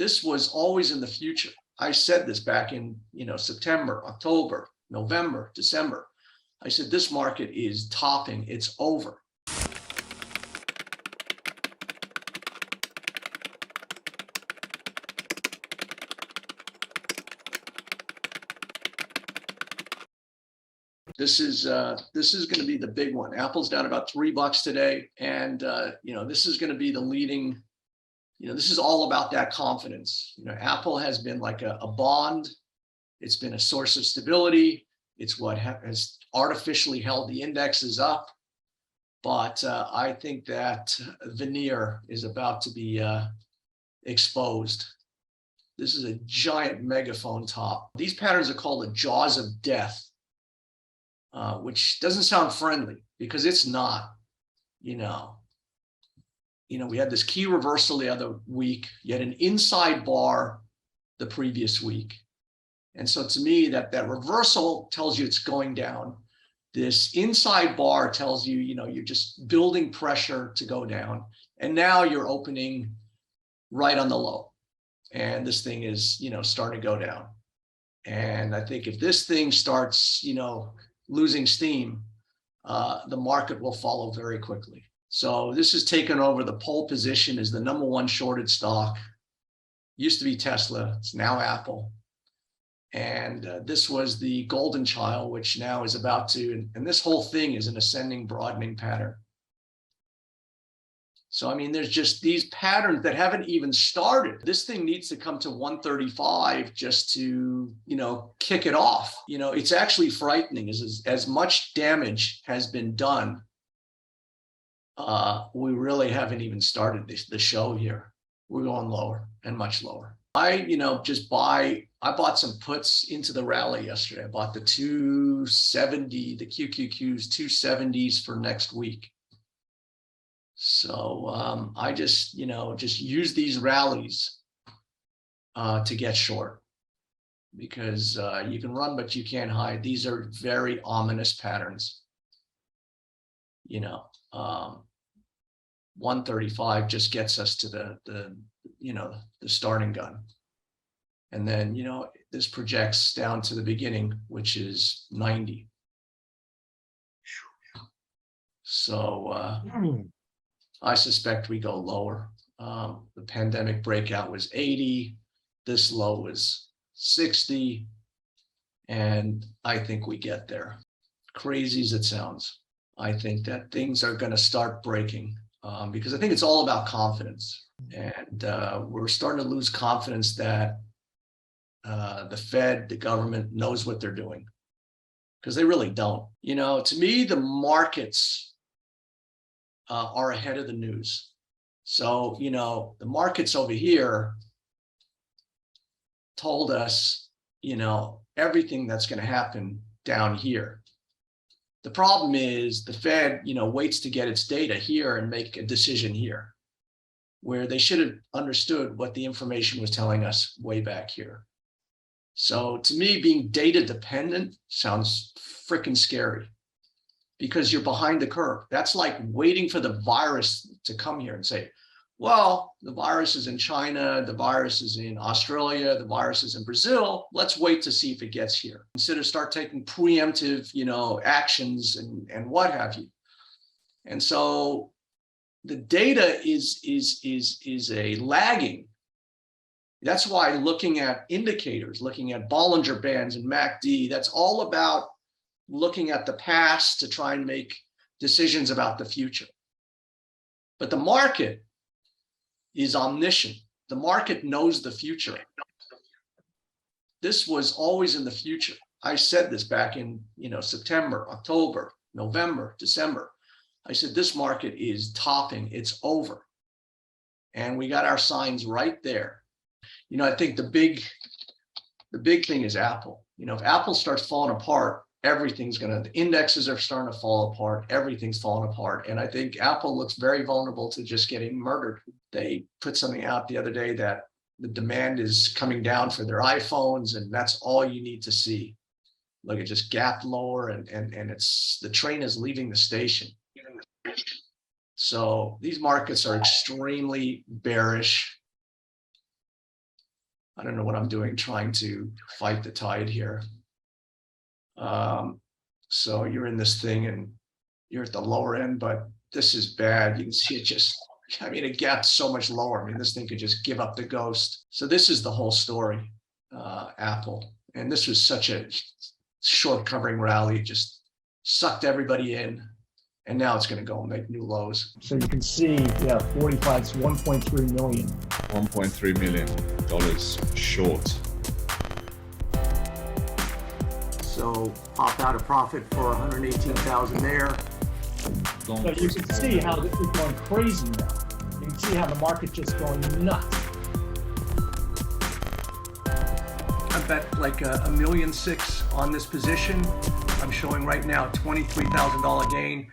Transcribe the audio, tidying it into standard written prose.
this was always in the future. I said this back in, September, October, November, December. I said, this market is topping, it's over. This is going to be the big one. Apple's down about $3 today, and this is going to be the leading. This is all about that confidence. Apple has been like a bond. It's been a source of stability. It's what has artificially held the indexes up. But I think that veneer is about to be exposed. This is a giant megaphone top. These patterns are called the jaws of death. Which doesn't sound friendly because it's not. We had this key reversal the other week. You had an inside bar the previous week. And so to me, that reversal tells you it's going down. This inside bar tells you, you're just building pressure to go down. And now you're opening right on the low. And this thing is, starting to go down. And I think if this thing starts, losing steam, the market will follow very quickly. So this has taken over the pole position as the #1 shorted stock. Used to be Tesla, it's now Apple. And this was the golden child, which now is about to, and this whole thing is an ascending broadening pattern. So, I mean, there's just these patterns that haven't even started. This thing needs to come to 135 just to, kick it off. It's actually frightening as much damage has been done. We really haven't even started the show here. We're going lower and much lower. I bought some puts into the rally yesterday. I bought the 270, the QQQs 270s for next week. So I just use these rallies to get short because you can run, but you can't hide. These are very ominous patterns. 135 just gets us to the starting gun. And then, this projects down to the beginning, which is 90. So, I suspect we go lower. The pandemic breakout was 80. This low was 60. And I think we get there. Crazy as it sounds. I think that things are going to start breaking because I think it's all about confidence. And we're starting to lose confidence that the Fed, the government knows what they're doing because they really don't. To me, the markets are ahead of the news. So, the markets over here told us, everything that's going to happen down here. The problem is the Fed, waits to get its data here and make a decision here, where they should have understood what the information was telling us way back here. So to me, being data dependent sounds freaking scary. Because you're behind the curve. That's like waiting for the virus to come here and say, well, the virus is in China, the virus is in Australia, the virus is in Brazil. Let's wait to see if it gets here. Instead of start taking preemptive, actions and what have you. And so the data is a lagging. That's why looking at indicators, looking at Bollinger Bands and MACD, that's all about looking at the past to try and make decisions about the future. But the market is omniscient. The market knows the future. This was always in the future. I said this back in, September, October, November, December. I said, this market is topping, it's over. And we got our signs right there. I think the big thing is Apple. If Apple starts falling apart, the indexes are starting to fall apart. Everything's falling apart. And I think Apple looks very vulnerable to just getting murdered. They put something out the other day that the demand is coming down for their iPhones, and that's all you need to see. Look, it just gapped lower and the train is leaving the station. So these markets are extremely bearish. I don't know what I'm doing, trying to fight the tide here. So you're in this thing and you're at the lower end, but this is bad. You can see it just, I mean, it gapped so much lower. I mean, this thing could just give up the ghost. So this is the whole story, Apple. And this was such a short covering rally. It just sucked everybody in. And now it's going to go and make new lows. So you can see, yeah, 45 is 1.3 million. $1.3 million short. So popped out a profit for 118,000 there. So you can see how this is going crazy now. You can see how the market just going nuts. I bet like $1.6 million on this position. I'm showing right now $23,000 gain.